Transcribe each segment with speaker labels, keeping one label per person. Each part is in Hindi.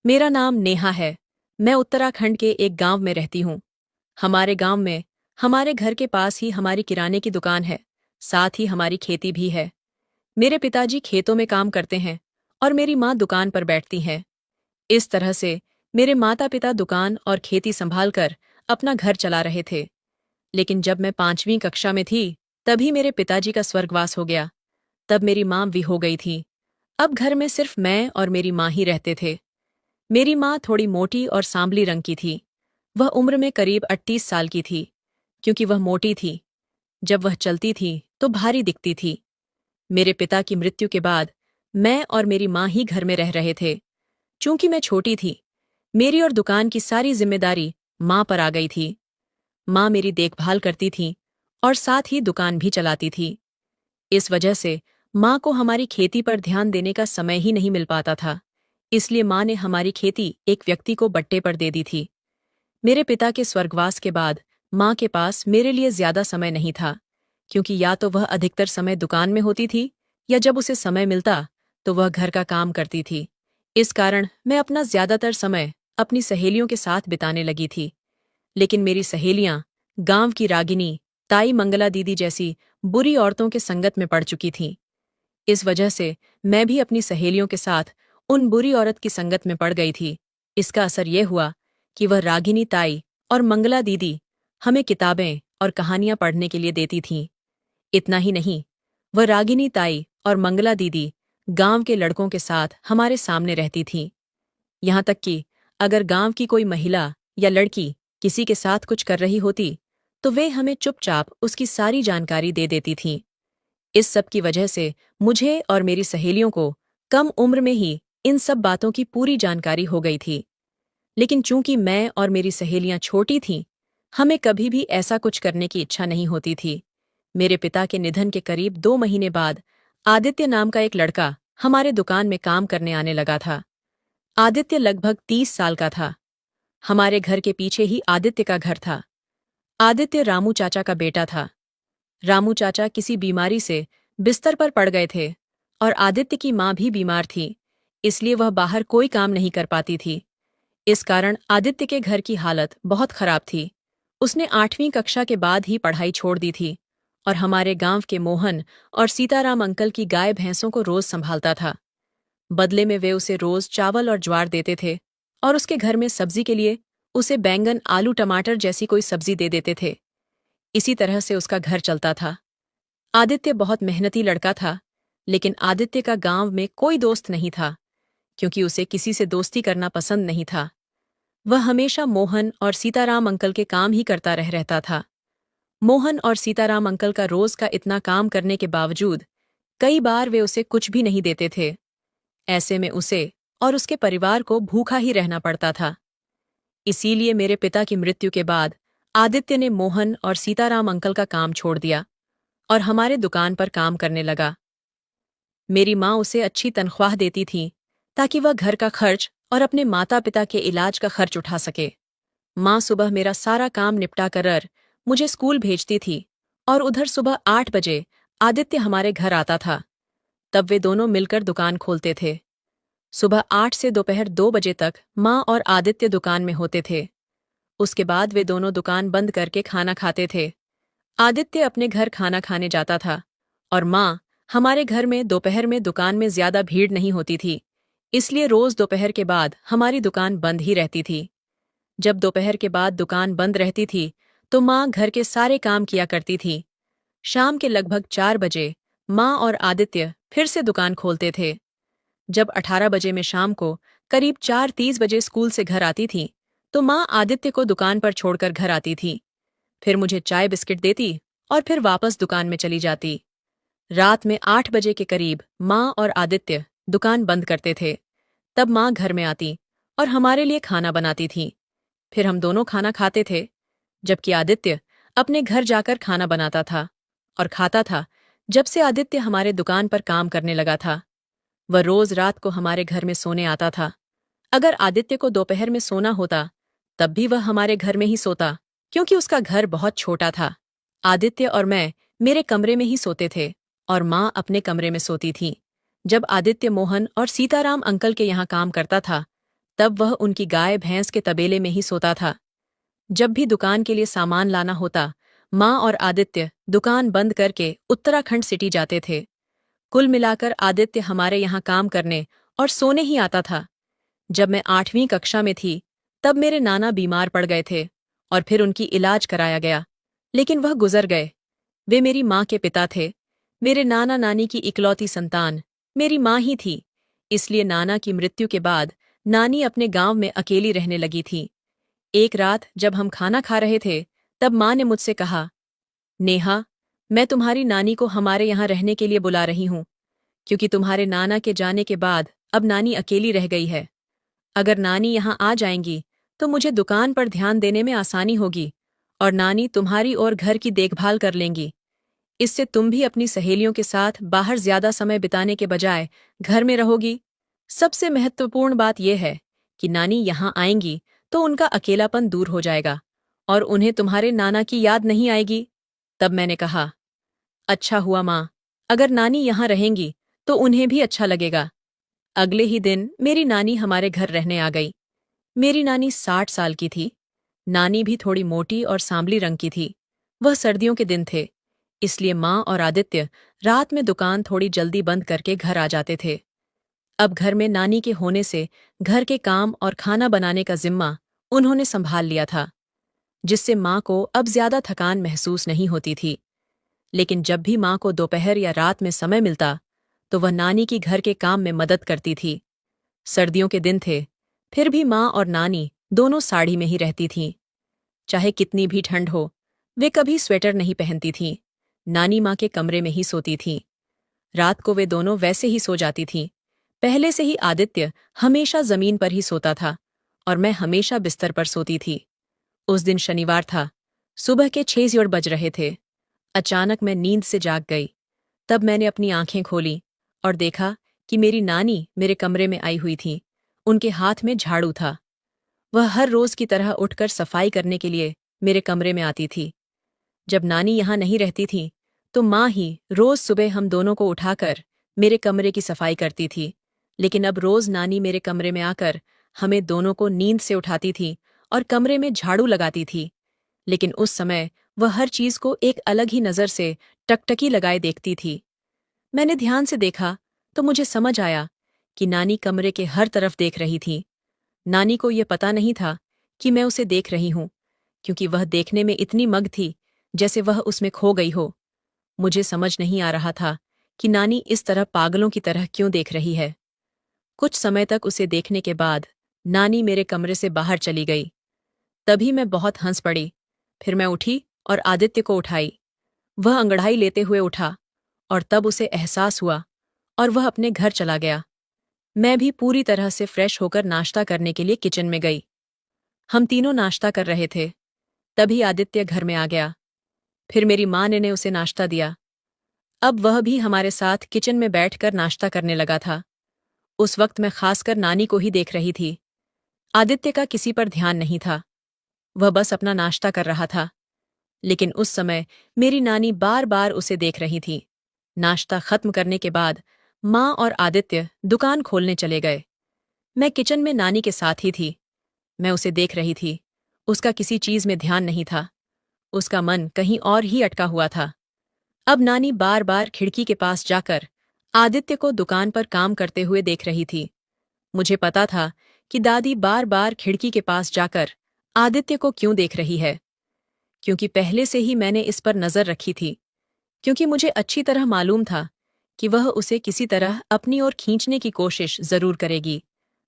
Speaker 1: मेरा नाम नेहा है। मैं उत्तराखंड के एक गांव में रहती हूँ। हमारे गांव में हमारे घर के पास ही हमारी किराने की दुकान है, साथ ही हमारी खेती भी है। मेरे पिताजी खेतों में काम करते हैं और मेरी माँ दुकान पर बैठती हैं। इस तरह से मेरे माता पिता दुकान और खेती संभाल कर अपना घर चला रहे थे। लेकिन जब मैं 5वीं कक्षा में थी, तभी मेरे पिताजी का स्वर्गवास हो गया। तब मेरी माँ भी हो गई थी। अब घर में सिर्फ मैं और मेरी माँ ही रहते थे। मेरी माँ थोड़ी मोटी और सांवली रंग की थी। वह उम्र में करीब 38 साल की थी। क्योंकि वह मोटी थी, जब वह चलती थी तो भारी दिखती थी। मेरे पिता की मृत्यु के बाद मैं और मेरी माँ ही घर में रह रहे थे। चूंकि मैं छोटी थी, मेरी और दुकान की सारी जिम्मेदारी माँ पर आ गई थी। माँ मेरी देखभाल करती थी और साथ ही दुकान भी चलाती थी। इस वजह से माँ को हमारी खेती पर ध्यान देने का समय ही नहीं मिल पाता था। इसलिए माँ ने हमारी खेती एक व्यक्ति को बट्टे पर दे दी थी। मेरे पिता के स्वर्गवास के बाद माँ के पास मेरे लिए ज्यादा समय नहीं था, क्योंकि या तो वह अधिकतर समय दुकान में होती थी या जब उसे समय मिलता तो वह घर का काम करती थी। इस कारण मैं अपना ज्यादातर समय अपनी सहेलियों के साथ बिताने लगी थी। लेकिन मेरी सहेलियां गांव की रागिनी, ताई मंगला दीदी जैसी बुरी औरतों के संगत में पड़ चुकी थीं। इस वजह से मैं भी अपनी सहेलियों के साथ उन बुरी औरत की संगत में पड़ गई थी। इसका असर यह हुआ कि वह रागिनी ताई और मंगला दीदी हमें किताबें और कहानियां पढ़ने के लिए देती थीं। इतना ही नहीं, वह रागिनी ताई और मंगला दीदी गांव के लड़कों के साथ हमारे सामने रहती थीं। यहाँ तक कि अगर गांव की कोई महिला या लड़की किसी के साथ कुछ कर रही होती, तो वे हमें चुपचाप उसकी सारी जानकारी दे देती थीं। इस सब की वजह से मुझे और मेरी सहेलियों को कम उम्र में ही इन सब बातों की पूरी जानकारी हो गई थी। लेकिन चूंकि मैं और मेरी सहेलियां छोटी थीं, हमें कभी भी ऐसा कुछ करने की इच्छा नहीं होती थी। मेरे पिता के निधन के करीब 2 महीने बाद आदित्य नाम का एक लड़का हमारे दुकान में काम करने आने लगा था। आदित्य लगभग 30 साल का था। हमारे घर के पीछे ही आदित्य का घर था। आदित्य रामू चाचा का बेटा था। रामू चाचा किसी बीमारी से बिस्तर पर पड़ गए थे और आदित्य की माँ भी बीमार थी, इसलिए वह बाहर कोई काम नहीं कर पाती थी। इस कारण आदित्य के घर की हालत बहुत खराब थी। उसने 8वीं कक्षा के बाद ही पढ़ाई छोड़ दी थी और हमारे गांव के मोहन और सीताराम अंकल की गाय भैंसों को रोज संभालता था। बदले में वे उसे रोज चावल और ज्वार देते थे और उसके घर में सब्जी के लिए उसे बैंगन, आलू, टमाटर जैसी कोई सब्जी दे देते थे। इसी तरह से उसका घर चलता था। आदित्य बहुत मेहनती लड़का था, लेकिन आदित्य का गांव में कोई दोस्त नहीं था, क्योंकि उसे किसी से दोस्ती करना पसंद नहीं था। वह हमेशा मोहन और सीताराम अंकल के काम ही करता रहता था। मोहन और सीताराम अंकल का रोज का इतना काम करने के बावजूद कई बार वे उसे कुछ भी नहीं देते थे। ऐसे में उसे और उसके परिवार को भूखा ही रहना पड़ता था। इसीलिए मेरे पिता की मृत्यु के बाद आदित्य ने मोहन और सीताराम अंकल का काम छोड़ दिया और हमारे दुकान पर काम करने लगा। मेरी माँ उसे अच्छी तनख्वाह देती थी ताकि वह घर का खर्च और अपने माता पिता के इलाज का खर्च उठा सके। माँ सुबह मेरा सारा काम निपटा कर मुझे स्कूल भेजती थी और उधर सुबह 8 बजे आदित्य हमारे घर आता था। तब वे दोनों मिलकर दुकान खोलते थे। सुबह 8 से दोपहर 2 बजे तक माँ और आदित्य दुकान में होते थे। उसके बाद वे दोनों दुकान बंद करके खाना खाते थे। आदित्य अपने घर खाना खाने जाता था और माँ हमारे घर में दोपहर में दुकान में ज्यादा भीड़ नहीं होती थी, इसलिए रोज दोपहर के बाद हमारी दुकान बंद ही रहती थी। जब दोपहर के बाद दुकान बंद रहती थी तो माँ घर के सारे काम किया करती थी। शाम के लगभग 4 बजे माँ और आदित्य फिर से दुकान खोलते थे। जब 18 बजे में शाम को करीब 4:30 बजे स्कूल से घर आती थी, तो माँ आदित्य को दुकान पर छोड़कर घर आती थी। फिर मुझे चाय बिस्किट देती और फिर वापस दुकान में चली जाती। रात में 8 बजे के करीब माँ और आदित्य दुकान बंद करते थे। तब माँ घर में आती और हमारे लिए खाना बनाती थी। फिर हम दोनों खाना खाते थे, जबकि आदित्य अपने घर जाकर खाना बनाता था और खाता था। जब से आदित्य हमारे दुकान पर काम करने लगा था, वह रोज रात को हमारे घर में सोने आता था। अगर आदित्य को दोपहर में सोना होता, तब भी वह हमारे घर में ही सोता, क्योंकि उसका घर बहुत छोटा था। आदित्य और मैं मेरे कमरे में ही सोते थे और माँ अपने कमरे में सोती थी। जब आदित्य मोहन और सीताराम अंकल के यहाँ काम करता था, तब वह उनकी गाय भैंस के तबेले में ही सोता था। जब भी दुकान के लिए सामान लाना होता, माँ और आदित्य दुकान बंद करके उत्तराखंड सिटी जाते थे। कुल मिलाकर आदित्य हमारे यहाँ काम करने और सोने ही आता था। जब मैं 8वीं कक्षा में थी, तब मेरे नाना बीमार पड़ गए थे और फिर उनकी इलाज कराया गया, लेकिन वह गुजर गए। वे मेरी माँ के पिता थे। मेरे नाना नानी की इकलौती संतान मेरी माँ ही थी, इसलिए नाना की मृत्यु के बाद नानी अपने गांव में अकेली रहने लगी थी। एक रात जब हम खाना खा रहे थे, तब माँ ने मुझसे कहा, नेहा, मैं तुम्हारी नानी को हमारे यहाँ रहने के लिए बुला रही हूँ, क्योंकि तुम्हारे नाना के जाने के बाद अब नानी अकेली रह गई है। अगर नानी यहाँ आ जाएंगी तो मुझे दुकान पर ध्यान देने में आसानी होगी और नानी तुम्हारी और घर की देखभाल कर लेंगी। इससे तुम भी अपनी सहेलियों के साथ बाहर ज्यादा समय बिताने के बजाय घर में रहोगी। सबसे महत्वपूर्ण बात यह है कि नानी यहाँ आएंगी तो उनका अकेलापन दूर हो जाएगा और उन्हें तुम्हारे नाना की याद नहीं आएगी। तब मैंने कहा, अच्छा हुआ माँ, अगर नानी यहाँ रहेंगी तो उन्हें भी अच्छा लगेगा। अगले ही दिन मेरी नानी हमारे घर रहने आ गई। मेरी नानी 60 साल की थी। नानी भी थोड़ी मोटी और सांवली रंग की थी। वह सर्दियों के दिन थे, इसलिए माँ और आदित्य रात में दुकान थोड़ी जल्दी बंद करके घर आ जाते थे। अब घर में नानी के होने से घर के काम और खाना बनाने का जिम्मा उन्होंने संभाल लिया था, जिससे माँ को अब ज्यादा थकान महसूस नहीं होती थी। लेकिन जब भी माँ को दोपहर या रात में समय मिलता, तो वह नानी की घर के काम में मदद करती थी। सर्दियों के दिन थे, फिर भी माँ और नानी दोनों साड़ी में ही रहती थीं। चाहे कितनी भी ठंड हो, वे कभी स्वेटर नहीं पहनती थीं। नानी माँ के कमरे में ही सोती थीं। रात को वे दोनों वैसे ही सो जाती थीं। पहले से ही आदित्य हमेशा जमीन पर ही सोता था और मैं हमेशा बिस्तर पर सोती थी। उस दिन शनिवार था। सुबह के 6 बज रहे थे। अचानक मैं नींद से जाग गई। तब मैंने अपनी आंखें खोली और देखा कि मेरी नानी मेरे कमरे में आई हुई थी। उनके हाथ में झाड़ू था। वह हर रोज की तरह उठकर सफाई करने के लिए मेरे कमरे में आती थी। जब नानी यहाँ नहीं रहती थी, तो माँ ही रोज सुबह हम दोनों को उठाकर मेरे कमरे की सफाई करती थी। लेकिन अब रोज नानी मेरे कमरे में आकर हमें दोनों को नींद से उठाती थी और कमरे में झाड़ू लगाती थी। लेकिन उस समय वह हर चीज को एक अलग ही नजर से टकटकी लगाए देखती थी। मैंने ध्यान से देखा तो मुझे समझ आया कि नानी कमरे के हर तरफ देख रही थी। नानी को यह पता नहीं था कि मैं उसे देख रही हूं, क्योंकि वह देखने में इतनी मग्न थी जैसे वह उसमें खो गई हो। मुझे समझ नहीं आ रहा था कि नानी इस तरह पागलों की तरह क्यों देख रही है। कुछ समय तक उसे देखने के बाद नानी मेरे कमरे से बाहर चली गई। तभी मैं बहुत हंस पड़ी। फिर मैं उठी और आदित्य को उठाई। वह अंगड़ाई लेते हुए उठा और तब उसे एहसास हुआ और वह अपने घर चला गया। मैं भी पूरी तरह से फ्रेश होकर नाश्ता करने के लिए किचन में गई। हम तीनों नाश्ता कर रहे थे। तभी आदित्य घर में आ गया। फिर मेरी माँ ने उसे नाश्ता दिया। अब वह भी हमारे साथ किचन में बैठकर नाश्ता करने लगा था। उस वक्त मैं खासकर नानी को ही देख रही थी। आदित्य का किसी पर ध्यान नहीं था। वह बस अपना नाश्ता कर रहा था। लेकिन उस समय मेरी नानी बार बार उसे देख रही थी। नाश्ता खत्म करने के बाद माँ और आदित्य दुकान खोलने चले गए। मैं किचन में नानी के साथ ही थी। मैं उसे देख रही थी। उसका किसी चीज में ध्यान नहीं था। उसका मन कहीं और ही अटका हुआ था। अब नानी बार बार खिड़की के पास जाकर आदित्य को दुकान पर काम करते हुए देख रही थी। मुझे पता था कि दादी बार बार खिड़की के पास जाकर आदित्य को क्यों देख रही है, क्योंकि पहले से ही मैंने इस पर नजर रखी थी। क्योंकि मुझे अच्छी तरह मालूम था कि वह उसे किसी तरह अपनी ओर खींचने की कोशिश जरूर करेगी।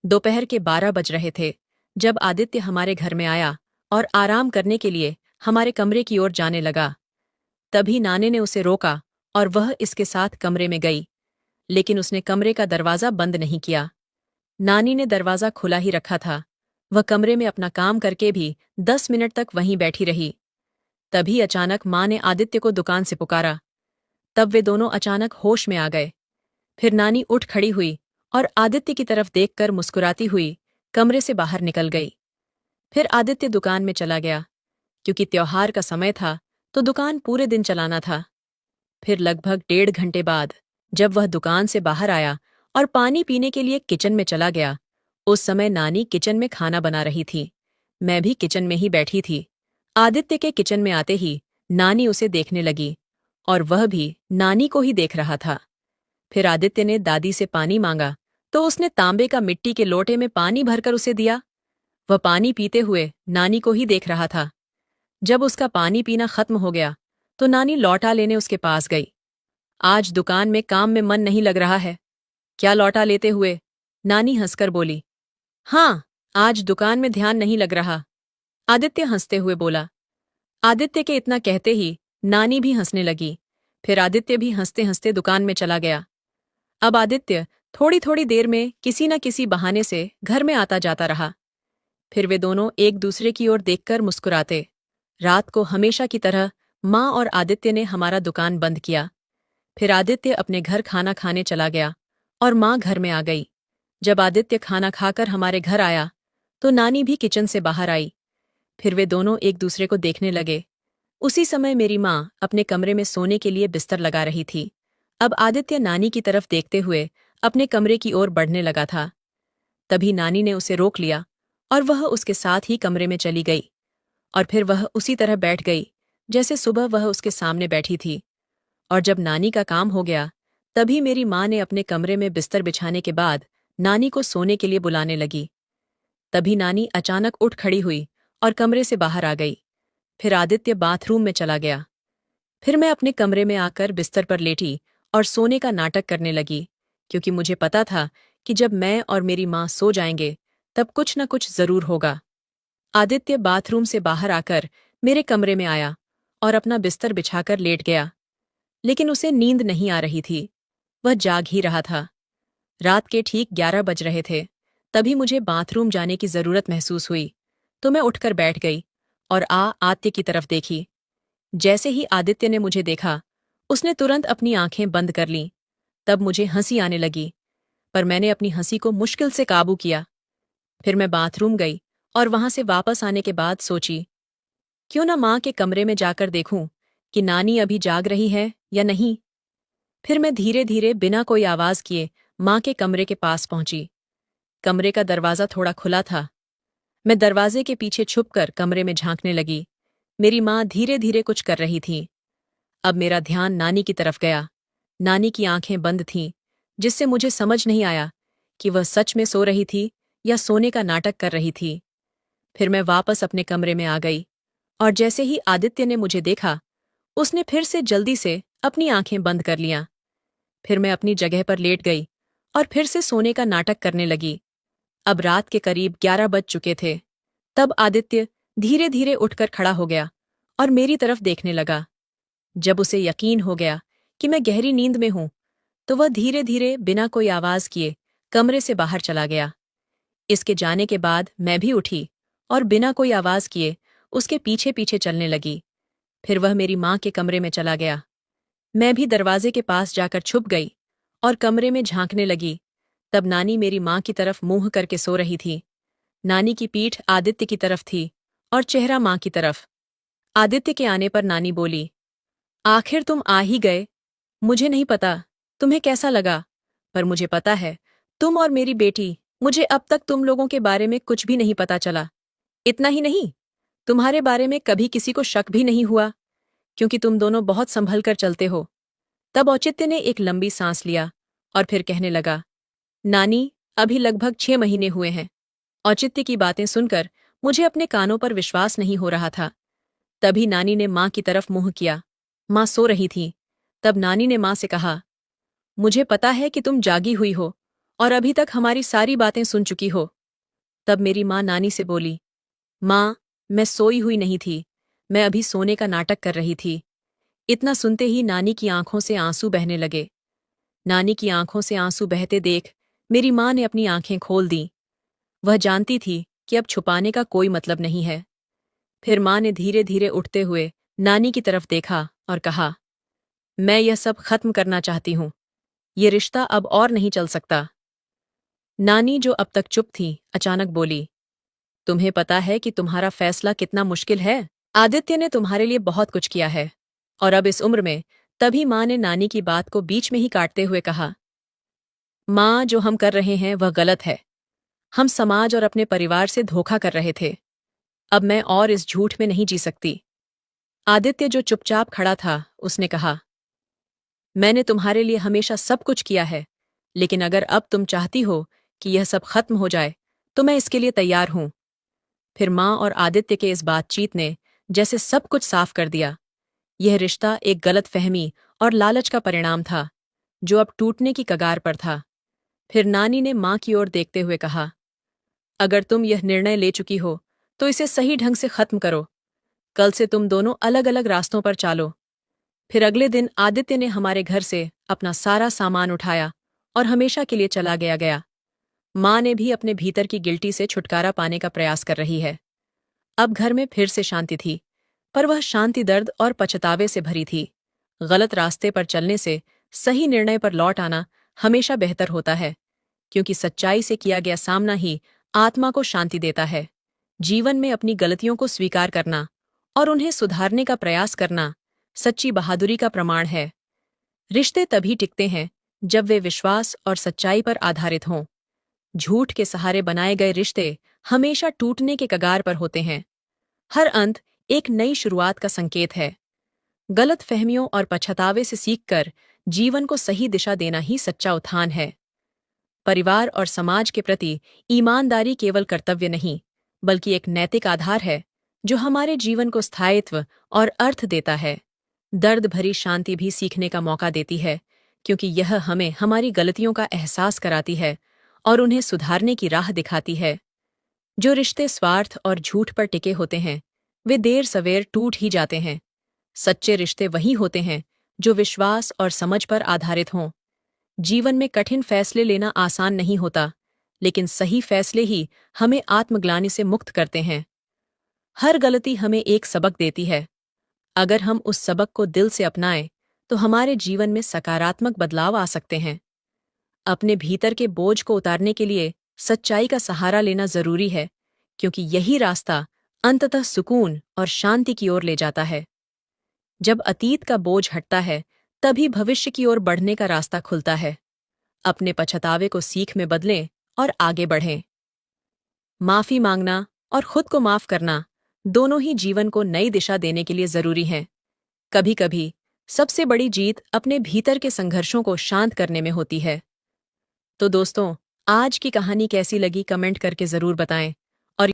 Speaker 1: दोपहर के 12 बज रहे थे जब आदित्य हमारे घर में आया और आराम करने के लिए हमारे कमरे की ओर जाने लगा। तभी नानी ने उसे रोका और वह इसके साथ कमरे में गई, लेकिन उसने कमरे का दरवाजा बंद नहीं किया। नानी ने दरवाजा खुला ही रखा था। वह कमरे में अपना काम करके भी 10 मिनट तक वहीं बैठी रही। तभी अचानक माँ ने आदित्य को दुकान से पुकारा। तब वे दोनों अचानक होश में आ गए। फिर नानी उठ खड़ी हुई और आदित्य की तरफ देखकर मुस्कुराती हुई कमरे से बाहर निकल गई। फिर आदित्य दुकान में चला गया। क्योंकि त्योहार का समय था तो दुकान पूरे दिन चलाना था। फिर लगभग 1.5 घंटे बाद जब वह दुकान से बाहर आया और पानी पीने के लिए किचन में चला गया, उस समय नानी किचन में खाना बना रही थी। मैं भी किचन में ही बैठी थी। आदित्य के किचन में आते ही नानी उसे देखने लगी और वह भी नानी को ही देख रहा था। फिर आदित्य ने दादी से पानी मांगा तो उसने तांबे का मिट्टी के लोटे में पानी भरकर उसे दिया। वह पानी पीते हुए नानी को ही देख रहा था। जब उसका पानी पीना खत्म हो गया तो नानी लौटा लेने उसके पास गई। आज दुकान में काम में मन नहीं लग रहा है, क्या लौटा लेते हुए? नानी हंसकर बोली। हाँ, आज दुकान में ध्यान नहीं लग रहा, आदित्य हंसते हुए बोला। आदित्य के इतना कहते ही नानी भी हंसने लगी। फिर आदित्य भी हंसते हंसते दुकान में चला गया। अब आदित्य थोड़ी थोड़ी देर में किसी न किसी बहाने से घर में आता जाता रहा। फिर वे दोनों एक दूसरे की ओर देखकर मुस्कुराते। रात को हमेशा की तरह माँ और आदित्य ने हमारा दुकान बंद किया। फिर आदित्य अपने घर खाना खाने चला गया और माँ घर में आ गई। जब आदित्य खाना खाकर हमारे घर आया तो नानी भी किचन से बाहर आई। फिर वे दोनों एक दूसरे को देखने लगे। उसी समय मेरी माँ अपने कमरे में सोने के लिए बिस्तर लगा रही थी। अब आदित्य नानी की तरफ देखते हुए अपने कमरे की ओर बढ़ने लगा था। तभी नानी ने उसे रोक लिया और वह उसके साथ ही कमरे में चली गई। और फिर वह उसी तरह बैठ गई जैसे सुबह वह उसके सामने बैठी थी। और जब नानी का काम हो गया तभी मेरी माँ ने अपने कमरे में बिस्तर बिछाने के बाद नानी को सोने के लिए बुलाने लगी। तभी नानी अचानक उठ खड़ी हुई और कमरे से बाहर आ गई। फिर आदित्य बाथरूम में चला गया। फिर मैं अपने कमरे में आकर बिस्तर पर लेटी और सोने का नाटक करने लगी, क्योंकि मुझे पता था कि जब मैं और मेरी माँ सो जाएंगे तब कुछ न कुछ जरूर होगा। आदित्य बाथरूम से बाहर आकर मेरे कमरे में आया और अपना बिस्तर बिछाकर लेट गया। लेकिन उसे नींद नहीं आ रही थी, वह जाग ही रहा था। रात के ठीक 11 बज रहे थे। तभी मुझे बाथरूम जाने की जरूरत महसूस हुई, तो मैं उठकर बैठ गई और आदित्य की तरफ देखी। जैसे ही आदित्य ने मुझे देखा उसने तुरंत अपनी आंखें बंद कर लीं। तब मुझे हंसी आने लगी, पर मैंने अपनी हंसी को मुश्किल से काबू किया। फिर मैं बाथरूम गई और वहां से वापस आने के बाद सोची, क्यों ना माँ के कमरे में जाकर देखूं कि नानी अभी जाग रही है या नहीं। फिर मैं धीरे धीरे बिना कोई आवाज किए माँ के कमरे के पास पहुंची। कमरे का दरवाजा थोड़ा खुला था। मैं दरवाजे के पीछे छुपकर कमरे में झांकने लगी। मेरी माँ धीरे धीरे कुछ कर रही थी। अब मेरा ध्यान नानी की तरफ गया। नानी की आंखें बंद थीं, जिससे मुझे समझ नहीं आया कि वह सच में सो रही थी या सोने का नाटक कर रही थी। फिर मैं वापस अपने कमरे में आ गई और जैसे ही आदित्य ने मुझे देखा उसने फिर से जल्दी से अपनी आंखें बंद कर लियां। फिर मैं अपनी जगह पर लेट गई और फिर से सोने का नाटक करने लगी। अब रात के करीब 11 बज चुके थे। तब आदित्य धीरे धीरे उठकर खड़ा हो गया और मेरी तरफ देखने लगा। जब उसे यकीन हो गया कि मैं गहरी नींद में हूं तो वह धीरे धीरे बिना कोई आवाज किए कमरे से बाहर चला गया। इसके जाने के बाद मैं भी उठी और बिना कोई आवाज किए उसके पीछे पीछे चलने लगी। फिर वह मेरी माँ के कमरे में चला गया। मैं भी दरवाजे के पास जाकर छुप गई और कमरे में झांकने लगी। तब नानी मेरी माँ की तरफ मुंह करके सो रही थी। नानी की पीठ आदित्य की तरफ थी और चेहरा माँ की तरफ। आदित्य के आने पर नानी बोली, आखिर तुम आ ही गए। मुझे नहीं पता तुम्हें कैसा लगा, पर मुझे पता है तुम और मेरी बेटी, मुझे अब तक तुम लोगों के बारे में कुछ भी नहीं पता चला। इतना ही नहीं, तुम्हारे बारे में कभी किसी को शक भी नहीं हुआ, क्योंकि तुम दोनों बहुत संभल कर चलते हो। तब औचित्य ने एक लंबी सांस लिया और फिर कहने लगा, नानी, अभी लगभग 6 महीने हुए हैं। औचित्य की बातें सुनकर मुझे अपने कानों पर विश्वास नहीं हो रहा था। तभी नानी ने माँ की तरफ मुंह किया। माँ सो रही थी। तब नानी ने माँ से कहा, मुझे पता है कि तुम जागी हुई हो और अभी तक हमारी सारी बातें सुन चुकी हो। तब मेरी माँ नानी से बोली, माँ, मैं सोई हुई नहीं थी, मैं अभी सोने का नाटक कर रही थी। इतना सुनते ही नानी की आंखों से आंसू बहने लगे। नानी की आंखों से आंसू बहते देख मेरी माँ ने अपनी आंखें खोल दीं। वह जानती थी कि अब छुपाने का कोई मतलब नहीं है। फिर माँ ने धीरे धीरे उठते हुए नानी की तरफ देखा और कहा, मैं यह सब खत्म करना चाहती हूँ। ये रिश्ता अब और नहीं चल सकता। नानी, जो अब तक चुप थी, अचानक बोली, तुम्हें पता है कि तुम्हारा फैसला कितना मुश्किल है? आदित्य ने तुम्हारे लिए बहुत कुछ किया है और अब इस उम्र में। तभी माँ ने नानी की बात को बीच में ही काटते हुए कहा, माँ, जो हम कर रहे हैं वह गलत है। हम समाज और अपने परिवार से धोखा कर रहे थे। अब मैं और इस झूठ में नहीं जी सकती। आदित्य, जो चुपचाप खड़ा था, उसने कहा, मैंने तुम्हारे लिए हमेशा सब कुछ किया है, लेकिन अगर अब तुम चाहती हो कि यह सब खत्म हो जाए, तो मैं इसके लिए तैयार हूं। फिर माँ और आदित्य के इस बातचीत ने जैसे सब कुछ साफ कर दिया। यह रिश्ता एक गलत फहमी और लालच का परिणाम था, जो अब टूटने की कगार पर था। फिर नानी ने माँ की ओर देखते हुए कहा, अगर तुम यह निर्णय ले चुकी हो, तो इसे सही ढंग से खत्म करो। कल से तुम दोनों अलग अलग रास्तों पर चालो। फिर अगले दिन आदित्य ने हमारे घर से अपना सारा सामान उठाया और हमेशा के लिए चला गया। माँ ने भी अपने भीतर की गिल्टी से छुटकारा पाने का प्रयास कर रही है। अब घर में फिर से शांति थी, पर वह शांति दर्द और पछतावे से भरी थी। गलत रास्ते पर चलने से सही निर्णय पर लौट आना हमेशा बेहतर होता है, क्योंकि सच्चाई से किया गया सामना ही आत्मा को शांति देता है। जीवन में अपनी गलतियों को स्वीकार करना और उन्हें सुधारने का प्रयास करना सच्ची बहादुरी का प्रमाण है। रिश्ते तभी टिकते हैं जब वे विश्वास और सच्चाई पर आधारित हों। झूठ के सहारे बनाए गए रिश्ते हमेशा टूटने के कगार पर होते हैं। हर अंत एक नई शुरुआत का संकेत है। गलत फहमियों और पछतावे से सीखकर जीवन को सही दिशा देना ही सच्चा उत्थान है। परिवार और समाज के प्रति ईमानदारी केवल कर्तव्य नहीं, बल्कि एक नैतिक आधार है, जो हमारे जीवन को स्थायित्व और अर्थ देता है। दर्द भरी शांति भी सीखने का मौका देती है, क्योंकि यह हमें हमारी गलतियों का एहसास कराती है और उन्हें सुधारने की राह दिखाती है। जो रिश्ते स्वार्थ और झूठ पर टिके होते हैं, वे देर सवेर टूट ही जाते हैं। सच्चे रिश्ते वही होते हैं जो विश्वास और समझ पर आधारित हों। जीवन में कठिन फैसले लेना आसान नहीं होता, लेकिन सही फैसले ही हमें आत्मग्लानि से मुक्त करते हैं। हर गलती हमें एक सबक देती है। अगर हम उस सबक को दिल से अपनाएं, तो हमारे जीवन में सकारात्मक बदलाव आ सकते हैं। अपने भीतर के बोझ को उतारने के लिए सच्चाई का सहारा लेना जरूरी है, क्योंकि यही रास्ता अंततः सुकून और शांति की ओर ले जाता है। जब अतीत का बोझ हटता है, तभी भविष्य की ओर बढ़ने का रास्ता खुलता है। अपने पछतावे को सीख में बदलें और आगे बढ़ें। माफी मांगना और खुद को माफ करना दोनों ही जीवन को नई दिशा देने के लिए जरूरी हैं। कभी-कभी सबसे बड़ी जीत अपने भीतर के संघर्षों को शांत करने में होती है। तो दोस्तों, आज की कहानी कैसी लगी कमेंट करके जरूर बताएं और